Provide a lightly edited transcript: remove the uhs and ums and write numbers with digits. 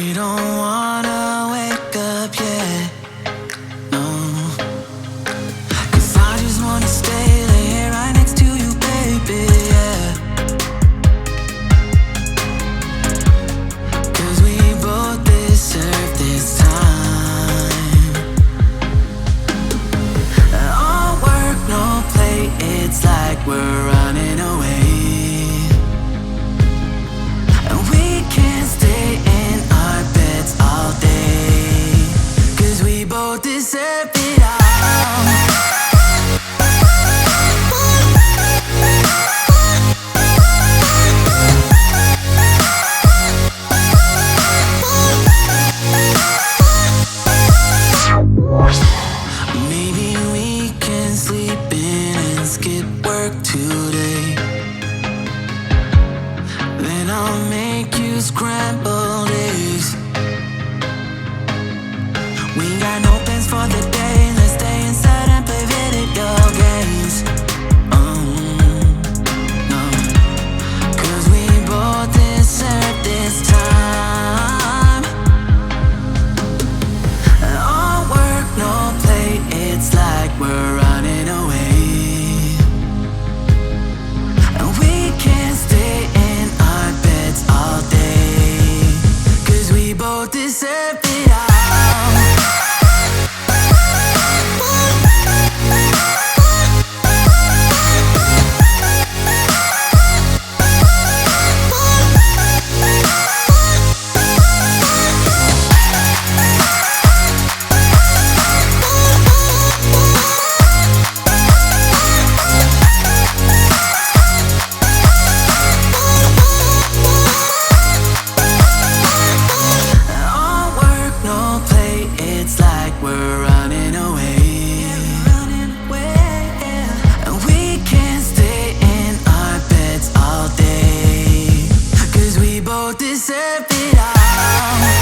We don't wanna wake up yet, no. 'Cause I just wanna stay here right next to you, baby, yeah. 'Cause we both deserve this time. All work, no play, it's like we're running away. And we can't stay in our beds all day. 'Cause we both deserve it all. Maybe we can sleep in and skip work today. Then I'll make you scrambled eggs. We got no plans for the day. Let's stay inside and play video games. No. 'Cause we both deserve this time. All work, no play, it's like we're running away. And we can't stay in our beds all day. 'Cause we both deserve it all. All work, no play, it's like we're running away. And we can't stay in our beds all day. 'Cause we both deserve it all.